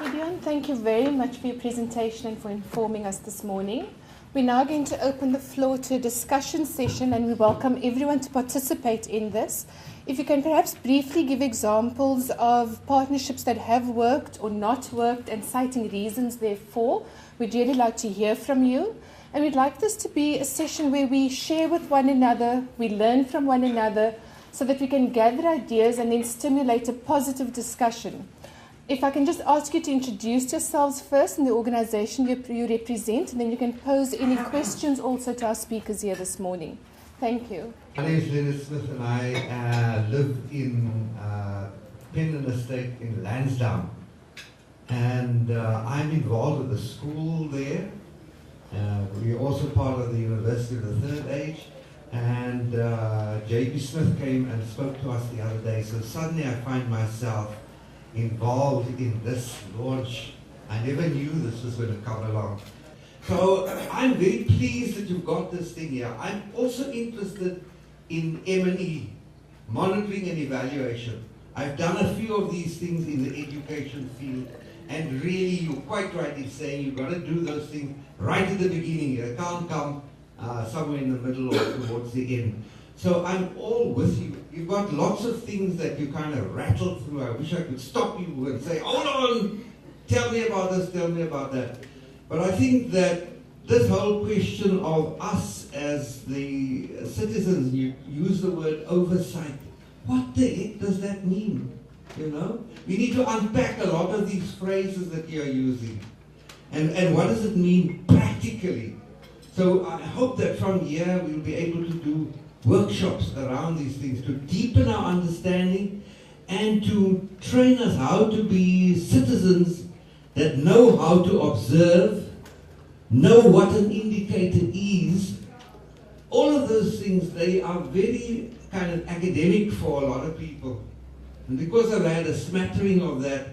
Gideon, thank you very much for your presentation and for informing us this morning. We're now going to open the floor to a discussion session, and we welcome everyone to participate in this. If you can perhaps briefly give examples of partnerships that have worked or not worked and citing reasons therefore, we'd really like to hear from you. And we'd like this to be a session where we share with one another, we learn from one another, so that we can gather ideas and then stimulate a positive discussion. If I can just ask you to introduce yourselves first and the organization you represent, and then you can pose any questions also to our speakers here this morning. Thank you. My name is Leonard Smith, and I live in Pendon Estate in Lansdowne. And I'm involved with the school there. We're also part of the University of the Third Age. And JB Smith came and spoke to us the other day. So suddenly I find myself involved in this launch. I never knew this was going to come along. So I'm very pleased that you've got this thing here. I'm also interested in M&E, monitoring and evaluation. I've done a few of these things in the education field, and really you're quite right in saying you've got to do those things right at the beginning. They can't come somewhere in the middle or towards the end. So I'm all with you. You've got lots of things that you kind of rattle through. I wish I could stop you and say, hold on, tell me about this, tell me about that. But I think that this whole question of us as the citizens, you use the word oversight. What the heck does that mean? You know? We need to unpack a lot of these phrases that you're using. And what does it mean practically? So I hope that from here we'll be able to do workshops around these things to deepen our understanding and to train us how to be citizens that know how to observe, know what an indicator is. All of those things, they are very kind of academic for a lot of people. And because I've had a smattering of that,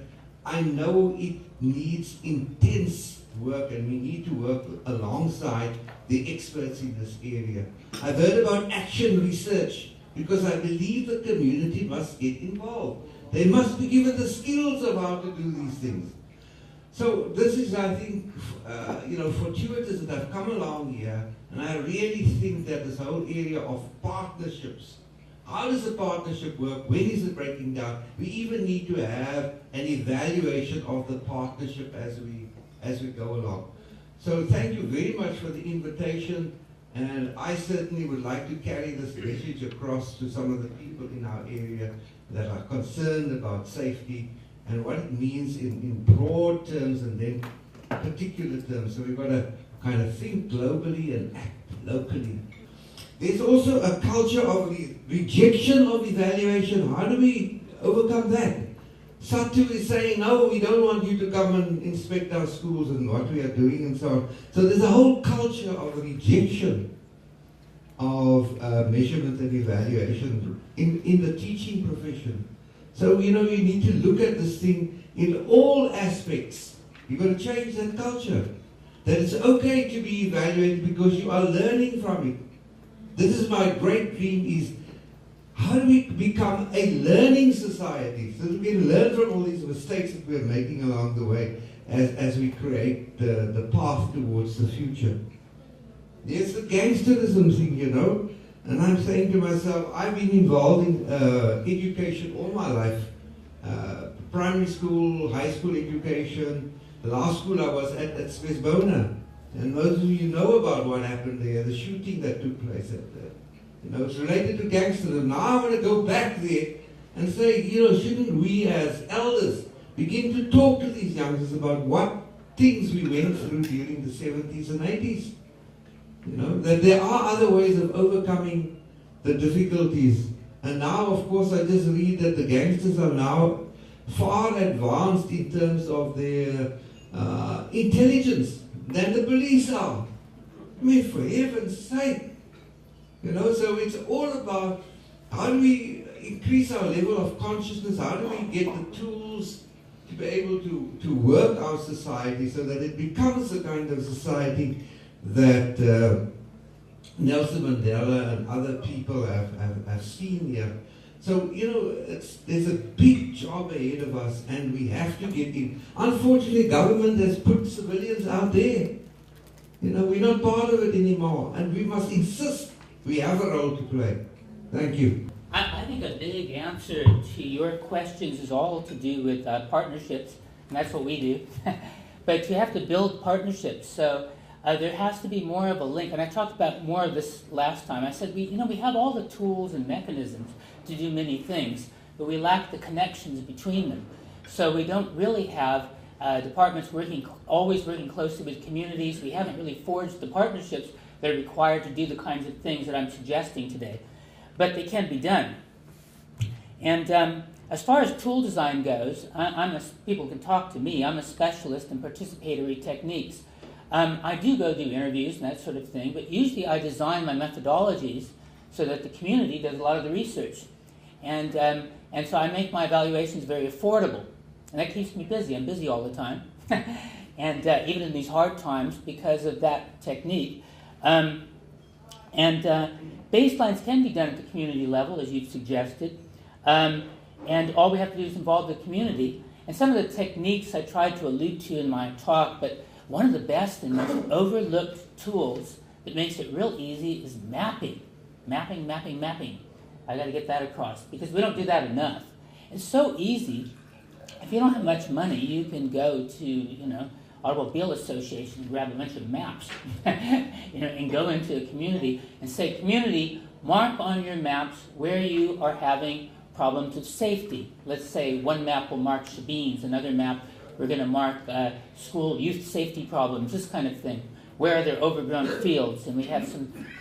I know it needs intense work, and we need to work alongside the experts in this area. I've heard about action research because I believe the community must get involved. They must be given the skills of how to do these things. So this is, I think, fortuitous that I've come along here, and I really think that this whole area of partnerships, how does a partnership work? When is it breaking down? We even need to have an evaluation of the partnership as we go along. So thank you very much for the invitation, and I certainly would like to carry this message across to some of the people in our area that are concerned about safety and what it means in broad terms and then particular terms. So we've got to kind of think globally and act locally. There's also a culture of rejection of evaluation. How do we overcome that? Satu is saying, no, we don't want you to come and inspect our schools and what we are doing and so on. So there's a whole culture of rejection of measurement and evaluation in the teaching profession. So, you need to look at this thing in all aspects. You've got to change that culture. That it's okay to be evaluated because you are learning from it. This is my great dream, is how do we become a learning society so that we can learn from all these mistakes that we're making along the way as we create the path towards the future. There's the gangsterism thing, and I'm saying to myself, I've been involved in education all my life. Primary school, high school education. The last school I was at Spesbona. And most of you know about what happened there, the shooting that took place at there. It's related to gangsterism. Now I want to go back there and say, shouldn't we as elders begin to talk to these youngsters about what things we went through during the 70s and 80s? That there are other ways of overcoming the difficulties. And now, of course, I just read that the gangsters are now far advanced in terms of their intelligence than the police are. I mean, for heaven's sake. So it's all about how do we increase our level of consciousness, how do we get the tools to be able to work our society so that it becomes the kind of society that Nelson Mandela and other people have seen here. So, you know, there's a big job ahead of us, and we have to get in. Unfortunately, government has put civilians out there. You know, we're not part of it anymore, and we must insist we have a role to play. Thank you. I think a big answer to your questions is all to do with partnerships, and that's what we do. But you have to build partnerships, so there has to be more of a link. And I talked about more of this last time. I said we have all the tools and mechanisms to do many things, but we lack the connections between them. So we don't really have departments always working closely with communities. We haven't really forged the partnerships that are required to do the kinds of things that I'm suggesting today. But they can be done. And as far as tool design goes, people can talk to me. I'm a specialist in participatory techniques. I do go do interviews and that sort of thing, but usually I design my methodologies so that the community does a lot of the research. And so I make my evaluations very affordable. And that keeps me busy. I'm busy all the time. And even in these hard times because of that technique. Baselines can be done at the community level, as you've suggested. And all we have to do is involve the community. And some of the techniques I tried to allude to in my talk, but one of the best and most overlooked tools that makes it real easy is mapping. Mapping. I got to get that across because we don't do that enough. It's so easy. If you don't have much money, you can go to, Automobile Association and grab a bunch of maps, and go into a community and say, community, mark on your maps where you are having problems with safety. Let's say one map will mark Shabeens, another map we're going to mark school youth safety problems, this kind of thing. Where are there overgrown fields? And we have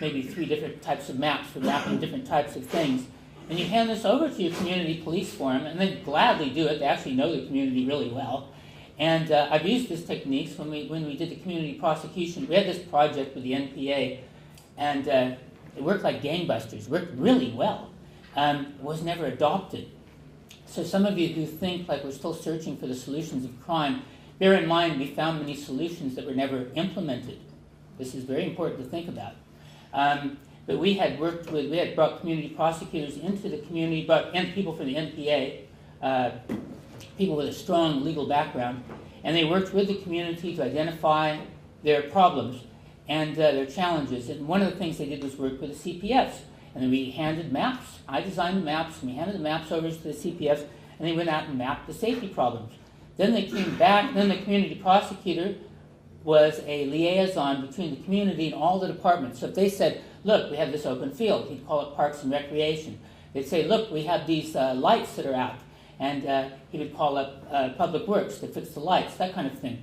maybe 3 different types of maps for mapping different types of things. And you hand this over to your community police forum, and they gladly do it. They actually know the community really well. And I've used this techniques when we did the community prosecution. We had this project with the NPA, and it worked like gangbusters. Worked really well. Was never adopted. So some of you who think like we're still searching for the solutions of crime, bear in mind we found many solutions that were never implemented. This is very important to think about. But we had brought community prosecutors into the community, and people from the NPA, people with a strong legal background, and they worked with the community to identify their problems and their challenges. And one of the things they did was work with the CPFs. And then we handed maps. I designed the maps, and we handed the maps over to the CPFs, and they went out and mapped the safety problems. Then they came back, then the community prosecutor was a liaison between the community and all the departments. So if they said, look, we have this open field, he'd call it Parks and Recreation. They'd say, look, we have these lights that are out. And he would call up Public Works to fix the lights, that kind of thing.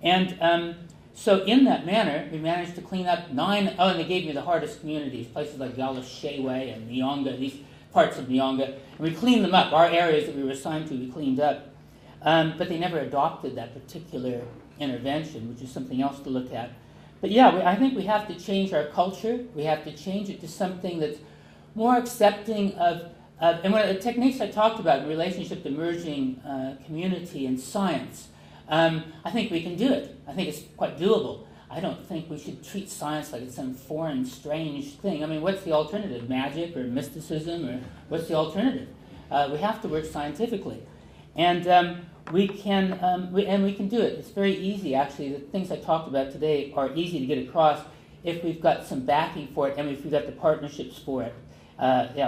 And so in that manner, we managed to clean up 9, and they gave me the hardest communities, places like Galashewe and Nyanga, these parts of Nyanga. And we cleaned them up. Our areas that we were assigned to, we cleaned up. But they never adopted that particular intervention, which is something else to look at. But yeah, I think we have to change our culture. We have to change it to something that's more accepting of and one of the techniques I talked about in relationship to merging community and science, I think we can do it. I think it's quite doable. I don't think we should treat science like it's some foreign, strange thing. I mean, what's the alternative? Magic or mysticism? Or what's the alternative? We have to work scientifically. And we can do it. It's very easy, actually. The things I talked about today are easy to get across if we've got some backing for it and if we've got the partnerships for it.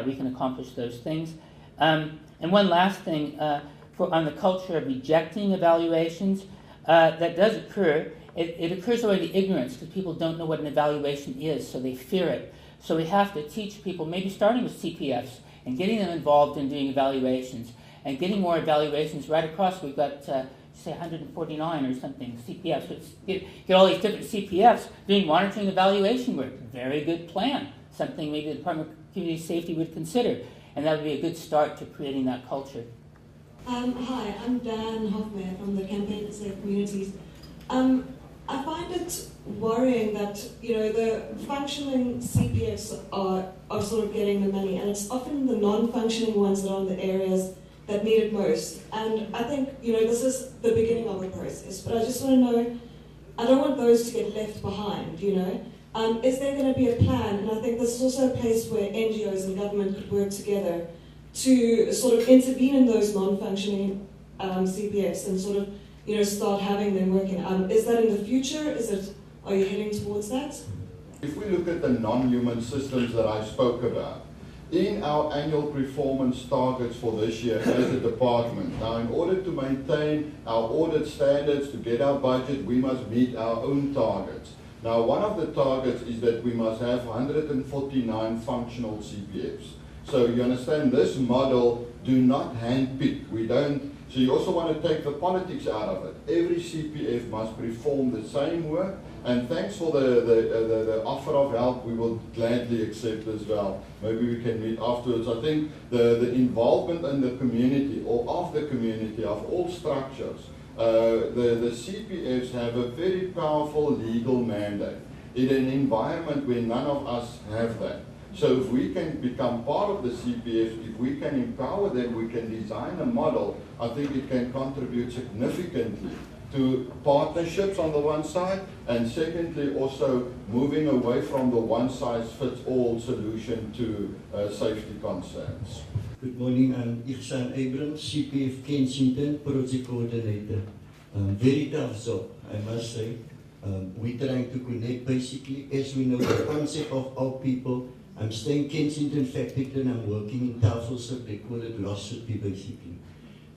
We can accomplish those things. And one last thing, on the culture of rejecting evaluations, that does occur. It occurs owing to ignorance because people don't know what an evaluation is, so they fear it. So we have to teach people, maybe starting with CPFs and getting them involved in doing evaluations and getting more evaluations right across. We've got, say, 149 or something CPFs. So get all these different CPFs doing monitoring evaluation work. Very good plan. Something maybe the Department of Community Safety would consider. And that would be a good start to creating that culture. Hi, I'm Dan Hoffmeyer from the Campaign for Safe Communities. I find it worrying that, the functioning CPFs are sort of getting the money, and it's often the non-functioning ones that are in the areas that need it most. And I think, this is the beginning of the process, but I just want to know, I don't want those to get left behind, Is there going to be a plan? And I think this is also a place where NGOs and government could work together to sort of intervene in those non-functioning CPFs and sort of, start having them working. Is that in the future? Are you heading towards that? If we look at the non-human systems that I spoke about, in our annual performance targets for this year as a department, now in order to maintain our audit standards, to get our budget, we must meet our own targets. Now one of the targets is that we must have 149 functional CPFs. So you understand, this model do not handpick. We don't. So you also want to take the politics out of it. Every CPF must perform the same work, and thanks for the offer of help. We will gladly accept as well. Maybe we can meet afterwards. I think the involvement in the community, or of the community, of all structures, the CPFs have a very powerful legal mandate in an environment where none of us have that. So if we can become part of the CPF, if we can empower them, we can design a model, I think it can contribute significantly to partnerships on the one side, and secondly also moving away from the one-size-fits-all solution to safety concerns. Good morning, I'm Ihsan Abrams, CPF Kensington, Project Coordinator. Very tough job, I must say. We're trying to connect basically, as we know, the concept of our people. I'm staying Kensington, Factington, I'm working in Tafelsig, they call it Lost City basically.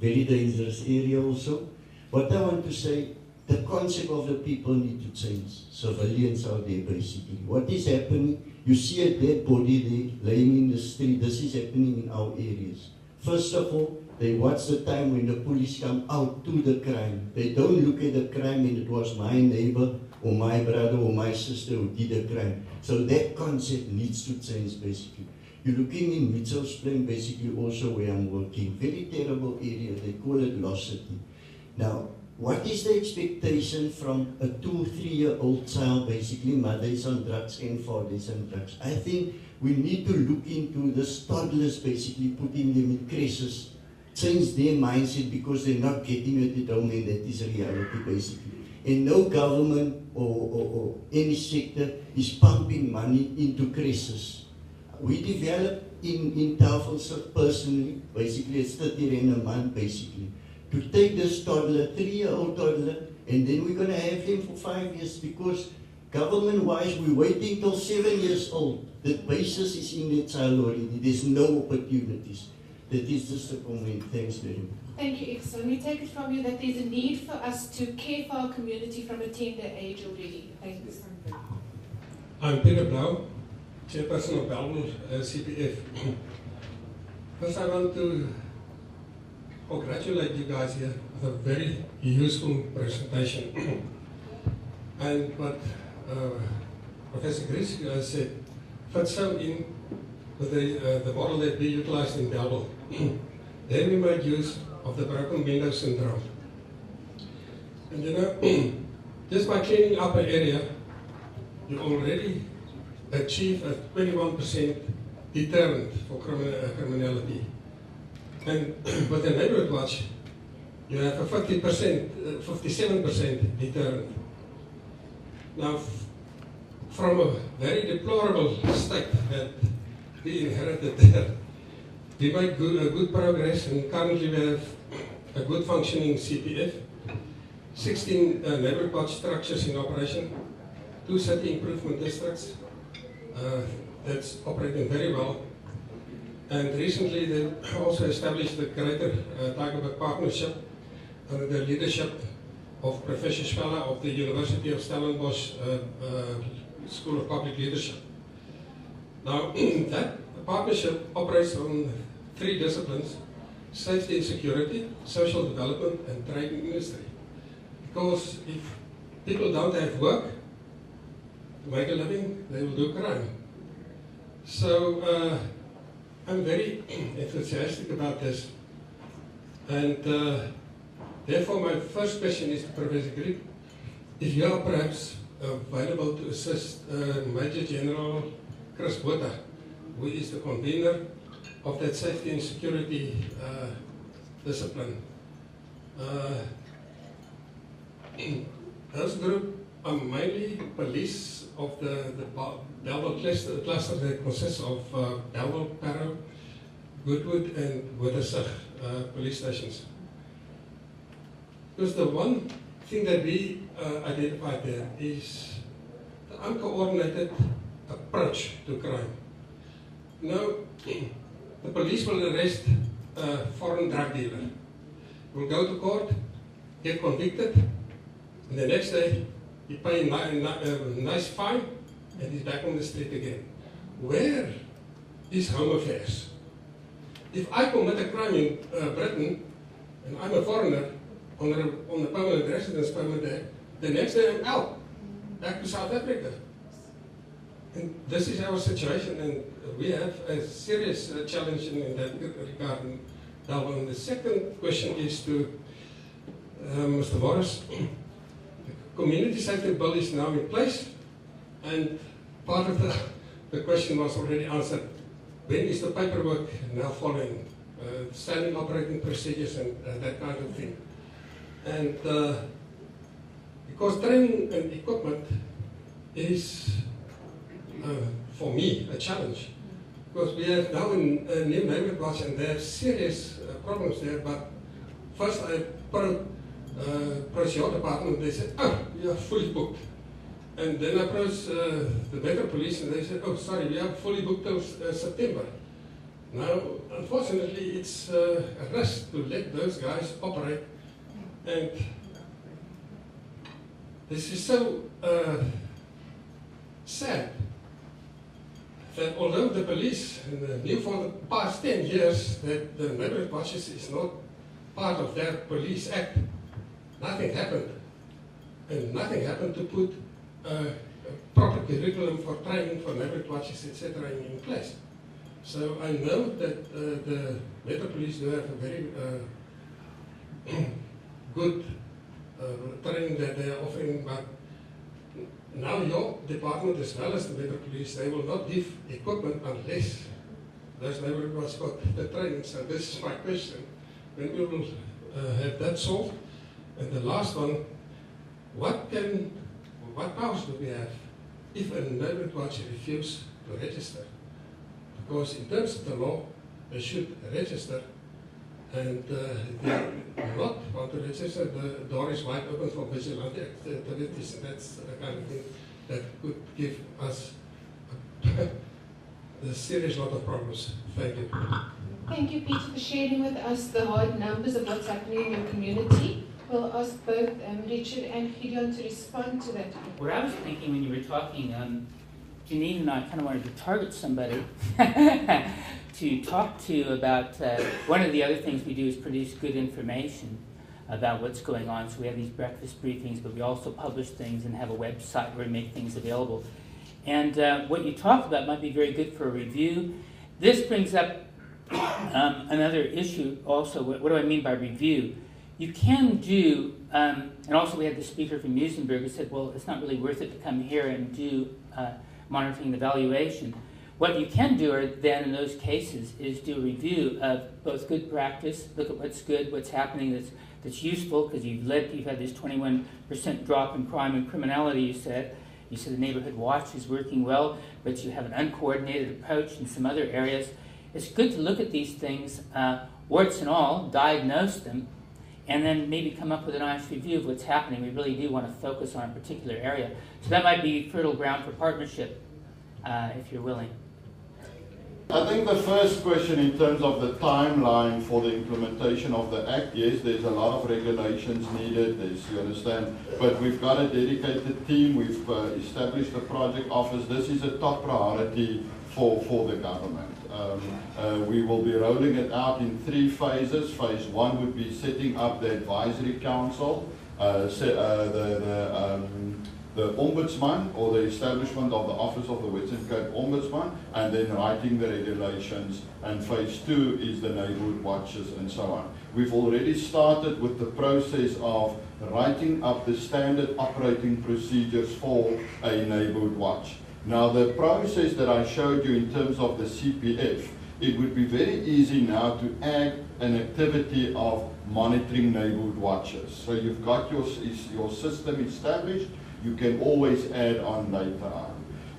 Very dangerous area also. What I want to say, the concept of the people need to change. Civilians out there basically. What is happening, you see a dead body there laying in the street, this is happening in our areas. First of all, they watch the time when the police come out to the crime. They don't look at the crime and it was my neighbor or my brother or my sister who did the crime. So that concept needs to change basically. You're looking in Mitchell's Plain basically also where I'm working. Very terrible area, they call it Lost City. Now, what is the expectation from a 2-3-year-old child basically, mother is on drugs and father is on drugs? I think we need to look into the toddlers basically, putting them in crisis, change their mindset because they're not getting it at home, and that is reality basically. And no government or any sector is pumping money into crisis. We developed in Tafelsig personally, basically it's 30 rand a month basically, to take this toddler, 3-year-old toddler, and then we're going to have them for 5 years because government-wise we're waiting till 7 years old. The basis is in the child already. There's no opportunities. That is just a comment. Thanks very much. Thank you, Iksan. We take it from you that there's a need for us to care for our community from a tender age already. Thanks. I'm Peter Blau, Chairperson of Belleville CPF. First, I want to congratulate you guys here with a very useful presentation. And what Professor Gries said fits so in with the model that we utilized in Belleville. Then we made use of the broken window syndrome. And you know, just by cleaning up an area, you already achieve a 21% deterrent for criminality. And with the neighborhood watch, you have a 57% deterrent. Now, from a very deplorable state that we inherited there, we made good progress, and currently we have a good functioning CPF, 16 neighborhood watch structures in operation, 2 city improvement districts that's operating very well. And recently they also established the Greater Tygerberg Partnership under the leadership of Professor Schweller of the University of Stellenbosch School of Public Leadership. Now, that partnership operates on 3 disciplines: safety and security, social development, and trade and industry. Because if people don't have work to make a living, they will do crime. So I'm very enthusiastic about this. And therefore my first question is to Professor Gries, if you are perhaps available to assist Major General Chris Botha, who is the convener of that safety and security discipline. Those group are mainly police of the Bellville cluster that consists of Bellville, Parow, Goodwood and Wittersig police stations. Because the one thing that we identified there is the uncoordinated approach to crime. Now, the police will arrest a foreign drug dealer, will go to court, get convicted, and the next day he pays a nice fine and he's back on the street again. Where is Home Affairs? If I commit a crime in Britain and I'm a foreigner on a permanent residence permit there, the next day I'm out, back to South Africa. And this is our situation, and we have a serious challenge in that regard. And the second question is to Mr. Morris. The community safety bill is now in place, and part of the question was already answered. When is the paperwork now following? Standing operating procedures and that kind of thing. And because training and equipment is, for me, a challenge. Because we have now in New Neighborhood Watch, and there are serious problems there, but first I approached your department, they said, oh, we are fully booked. And then I approached the Metro Police, and they said, oh, sorry, we are fully booked till September. Now, unfortunately, it's a risk to let those guys operate, and this is so sad that although the police knew for the past 10 years that the neighborhood watches is not part of their police act, nothing happened. And nothing happened to put a proper curriculum for training for neighborhood watches, etc. in place. So I know that the Metro Police do have a very good training that they are offering, but now your department, as well as the Metro Police, they will not give equipment unless those neighborhood watches got the training. So this is my question. When we will have that solved? And the last one, what powers do we have if a neighborhood watch refuses to register? Because in terms of the law, they should register, and if they do not want to register, the door is wide open for vigilante activities, and that's the kind of thing that could give us a serious lot of problems. Thank you. Thank you, Peter, for sharing with us the hard numbers of what's happening in your community. We'll ask both Richard and Gideon to respond to that. What I was thinking when you were talking, Janine and I kind of wanted to target somebody to talk to about one of the other things we do is produce good information about what's going on. So we have these breakfast briefings, but we also publish things and have a website where we make things available. And what you talked about might be very good for a review. This brings up another issue also. What do I mean by review? You can do, and also we had the speaker from Musenberg who said, well, it's not really worth it to come here and do monitoring and evaluation. What you can do then in those cases is do a review of both good practice, look at what's good, what's happening that's useful, because you've had this 21% drop in crime and criminality, you said. You said the neighborhood watch is working well, but you have an uncoordinated approach in some other areas. It's good to look at these things, warts and all, diagnose them, and then maybe come up with an honest review of what's happening. We really do want to focus on a particular area. So that might be fertile ground for partnership, if you're willing. I think the first question in terms of the timeline for the implementation of the Act, yes, there's a lot of regulations needed, you understand, but we've got a dedicated team, we've established a project office. This is a top priority for the government. We will be rolling it out in 3 phases. Phase 1 would be setting up the advisory council, the ombudsman, or the establishment of the Office of the Western Cape Ombudsman, and then writing the regulations, and phase 2 is the neighborhood watches and so on. We've already started with the process of writing up the standard operating procedures for a neighborhood watch. Now the process that I showed you in terms of the CPF, it would be very easy now to add an activity of monitoring neighborhood watches. So you've got your system established, you can always add on later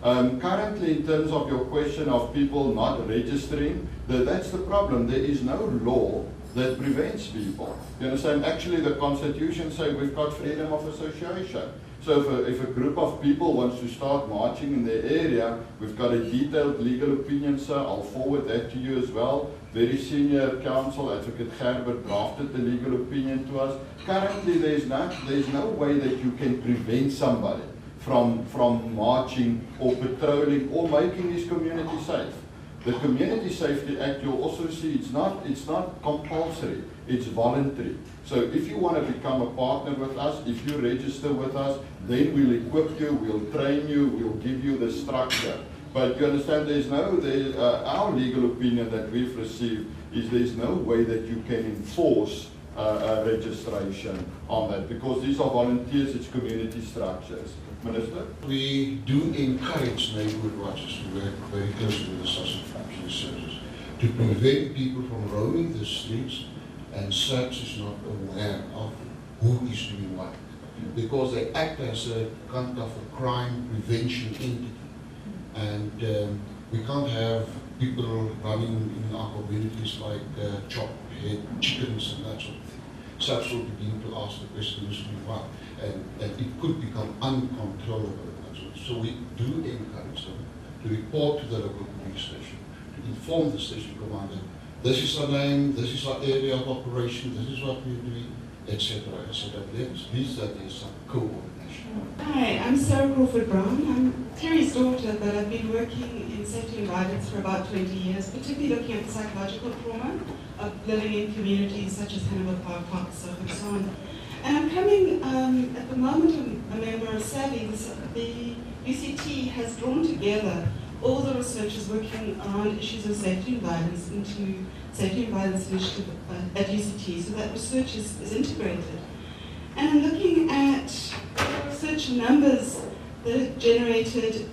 on. Currently, in terms of your question of people not registering, that's the problem. There is no law that prevents people. You understand? Actually, the Constitution says we've got freedom of association. So if a group of people wants to start marching in their area, we've got a detailed legal opinion, sir. I'll forward that to you as well. Very senior counsel, Advocate Gerbert, drafted the legal opinion to us. Currently, there's no way that you can prevent somebody from marching or patrolling or making this community safe. The Community Safety Act, you'll also see it's not compulsory, it's voluntary. So if you want to become a partner with us, if you register with us, then we'll equip you, we'll train you, we'll give you the structure. But you understand, our legal opinion that we've received is there's no way that you can enforce registration on that, because these are volunteers, it's community structures. Minister? We do encourage neighbourhood watches to work very closely with the social functioning services to prevent people from roaming the streets and such is not aware of who is doing what, because they act as a kind of a crime prevention entity, and we can't have people running in our communities like chopped head chickens and that sort of thing. Such will begin to ask the question who's doing what, and it could become uncontrollable. So we do encourage them to report to the local police station, to inform the station commander, this is our name, this is our area of operation, this is what we're doing, etc., etc. At least that there's some coordination. Hi, I'm Sarah Crawford Brown. I'm Terry's daughter, but I've been working in safety and guidance for about 20 years, particularly looking at the psychological trauma of living in communities such as Hannibal Park, Parkside, and so on. And I'm coming, at the moment, a member of SAVI. The UCT has drawn together all the researchers working around issues of safety and violence into Safety and Violence Initiative at UCT, so that research is integrated. And I'm looking at research numbers that are generated,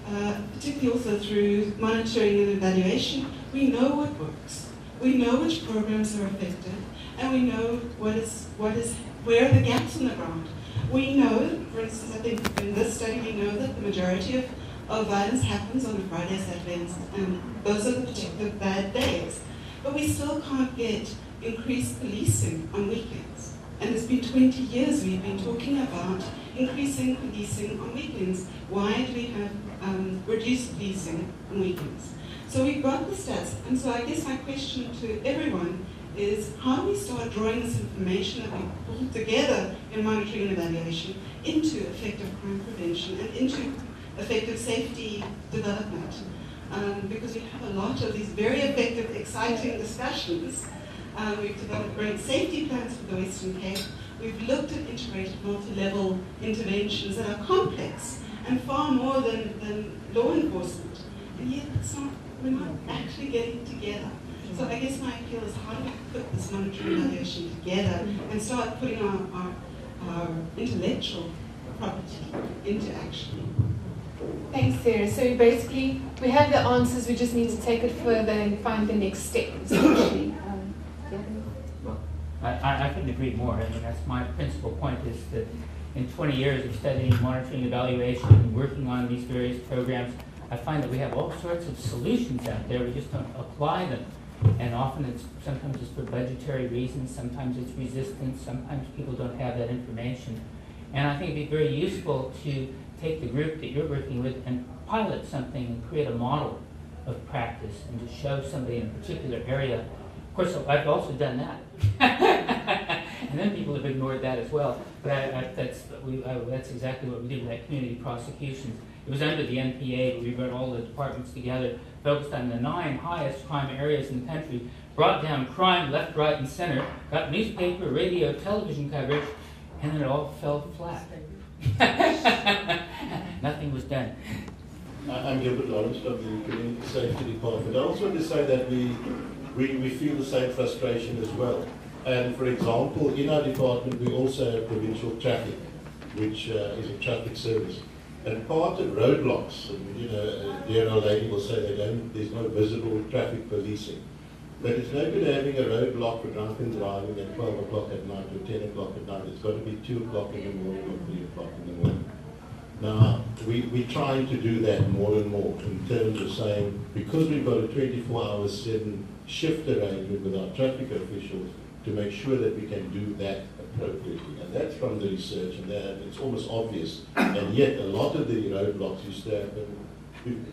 particularly also through monitoring and evaluation. We know what works. We know which programs are effective, and we know where are the gaps on the ground. We know, for instance, I think in this study we know that the majority of violence happens on a Friday, Saturday, and those are the particular bad days. But we still can't get increased policing on weekends. And it's been 20 years we've been talking about increasing policing on weekends. Why do we have reduced policing on weekends? So we've got the stats, and so I guess my question to everyone is, how do we start drawing this information that we pulled together in monitoring and evaluation into effective crime prevention and into effective safety development? Because we have a lot of these very effective, exciting discussions. We've developed great safety plans for the Western Cape. We've looked at integrated multi-level interventions that are complex and far more than law enforcement. And yet we're not actually getting together. So I guess my appeal is, how do we put this monitoring evaluation together and start putting our intellectual property into action? Thanks, Sarah. So basically, we have the answers, we just need to take it further and find the next step, essentially. I couldn't agree more. I mean, that's my principal point, is that in 20 years of studying, monitoring, evaluation, and working on these various programs, I find that we have all sorts of solutions out there. We just don't apply them. And often sometimes it's for budgetary reasons, sometimes it's resistance, sometimes people don't have that information. And I think it'd be very useful to take the group that you're working with and pilot something and create a model of practice and to show somebody in a particular area. Of course, I've also done that. And then people have ignored that as well. But that's exactly what we did with that community prosecutions. It was under the NPA, but we brought all the departments together, focused on the 9 highest crime areas in the country, brought down crime left, right, and center, got newspaper, radio, television coverage, and then it all fell flat. Nothing was done. I'm Gilbert Lawrence from the Community Safety Department. I also want to say that we feel the same frustration as well. And for example, in our department we also have provincial traffic, which is a traffic service. And part of roadblocks, and dear old lady will say there's no visible traffic policing. But it's no good having a roadblock for drunken driving at 12 o'clock at night or 10 o'clock at night. It's got to be 2 o'clock in the morning or 3 o'clock in the morning. Now, we're trying to do that more and more in terms of saying, because we've got a 24/7 shift arrangement with our traffic officials, to make sure that we can do that appropriately. And that's from the research, and it's almost obvious. And yet, a lot of the roadblocks used to happen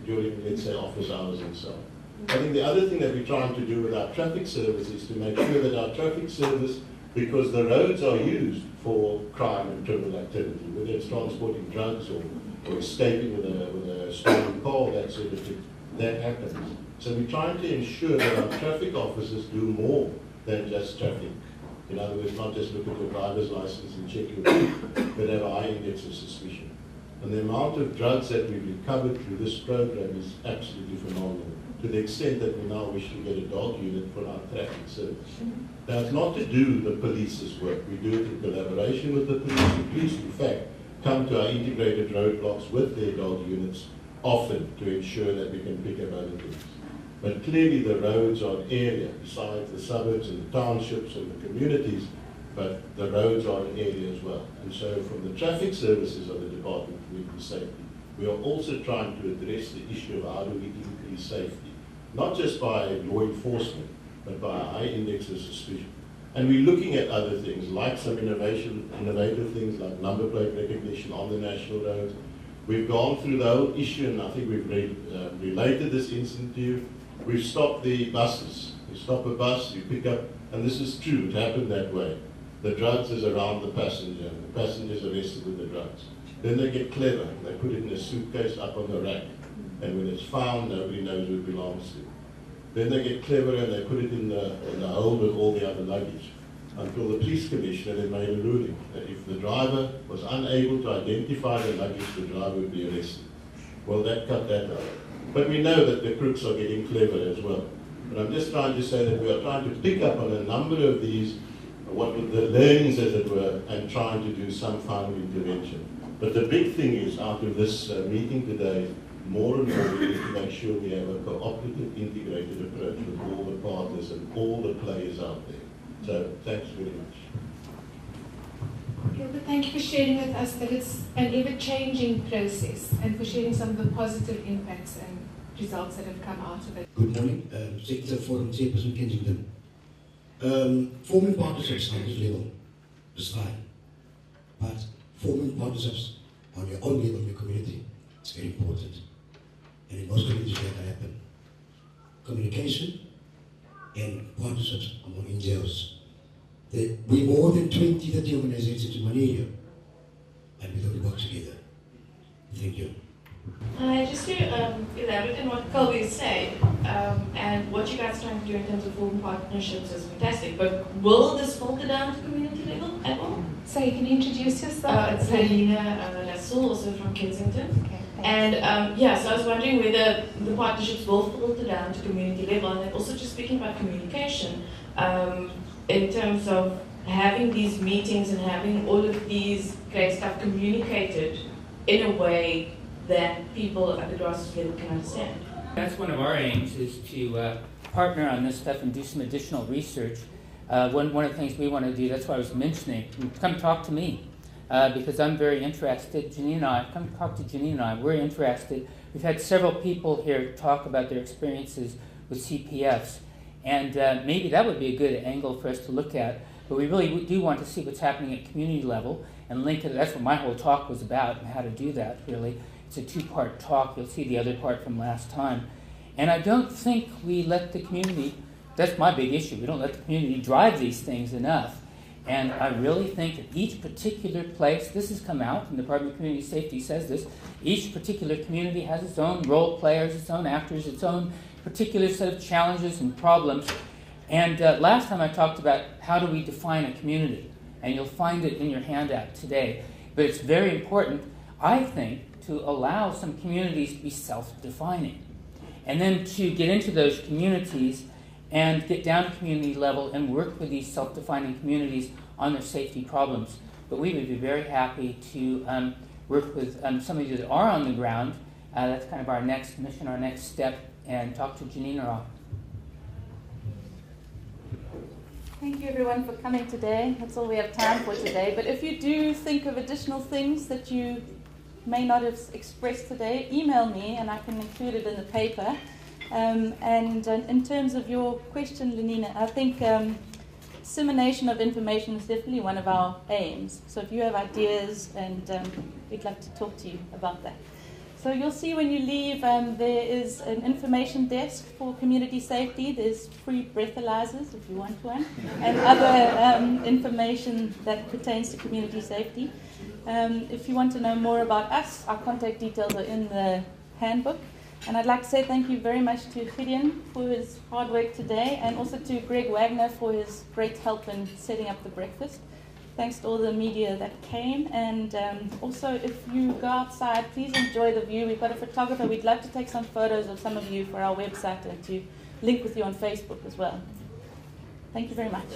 during, let's say, office hours and so on. I think the other thing that we're trying to do with our traffic service is to make sure that our traffic service, because the roads are used for crime and criminal activity, whether it's transporting drugs or escaping with a stolen car, that sort of thing, that happens. So we're trying to ensure that our traffic officers do more than just traffic. In other words, not just look at your driver's license and check your book, but have a high index of suspicion. And the amount of drugs that we've recovered through this program is absolutely phenomenal, to the extent that we now wish to get a dog unit for our traffic service. Now, it's not to do the police's work. We do it in collaboration with the police. The police, in fact, come to our integrated roadblocks with their dog units often to ensure that we can pick up other things. But clearly the roads are an area, besides the suburbs and the townships and the communities, but the roads are an area as well. And so from the traffic services of the Department of Community Safety, we are also trying to address the issue of how do we increase safety, not just by law enforcement, but by a high index of suspicion. And we're looking at other things, like some innovative things like number plate recognition on the national roads. We've gone through the whole issue, and I think we've related this incident to you. We've stopped the buses. You stop a bus, you pick up, and this is true, it happened that way. The drugs is around the passenger, and the passenger is arrested with the drugs. Then they get clever, they put it in a suitcase up on the rack, and when it's found, nobody knows who it belongs to. Then they get clever and they put it in the hole with all the other luggage, until the police commissioner then made a ruling that if the driver was unable to identify the luggage, the driver would be arrested. Well, that cut that out. But we know that the crooks are getting clever as well. But I'm just trying to say that we are trying to pick up on a number of these, what were the learnings as it were, and trying to do some final intervention. But the big thing is, out of this meeting today, more and more we need to make sure we have a cooperative, integrated approach with all the partners and all the players out there. So thanks very much. Gilbert, thank you for sharing with us that it's an ever-changing process and for sharing some of the positive impacts and results that have come out of it. Good morning, Secretary Forum Chairperson Kensington. Forming partnerships on this level is fine, but forming partnerships on your own level in your community is very important. And in most communities that happen. Communication and partnerships among NGOs. We're more than 20, 30 organizations in one area, and we don't work together. Thank you. Just to elaborate on what Colby said, and what you guys are trying to do in terms of forming partnerships is fantastic, but will this filter down to community level at all? So you can introduce yourself. It's Helena Lassel, also from Kensington. Okay, so I was wondering whether the partnerships will filter down to community level, and then also just speaking about communication, in terms of having these meetings and having all of these great stuff communicated in a way that people at the grassroots level can understand. That's one of our aims, is to partner on this stuff and do some additional research. One of the things we want to do, that's why I was mentioning, come talk to me, because I'm very interested. Come talk to Janine and I, we're interested. We've had several people here talk about their experiences with CPFs, and maybe that would be a good angle for us to look at, but we really do want to see what's happening at community level and link it. That's what my whole talk was about, and how to do that, really. It's a two-part talk. You'll see the other part from last time. And I don't think we let the community, that's my big issue, we don't let the community drive these things enough. And I really think that each particular place, this has come out, and the Department of Community Safety says this, each particular community has its own role players, its own actors, its own particular set of challenges and problems. And last time I talked about how do we define a community, and you'll find it in your handout today. But it's very important, I think, to allow some communities to be self-defining, and then to get into those communities and get down to community level and work with these self-defining communities on their safety problems. But we would be very happy to work with some of you that are on the ground. That's kind of our next mission, our next step, and talk to Janine or I. Thank you everyone for coming today. That's all we have time for today. But if you do think of additional things that you may not have expressed today, email me and I can include it in the paper. And in terms of your question, Lenina, I think dissemination of information is definitely one of our aims. So if you have ideas, and we'd love to talk to you about that. So you'll see when you leave, there is an information desk for community safety. There's free breathalyzers if you want one, and other information that pertains to community safety. If you want to know more about us, our contact details are in the handbook. And I'd like to say thank you very much to Gideon for his hard work today, and also to Greg Wagner for his great help in setting up the breakfast. Thanks to all the media that came, and also if you go outside, please enjoy the view. We've got a photographer. We'd love to take some photos of some of you for our website and to link with you on Facebook as well. Thank you very much.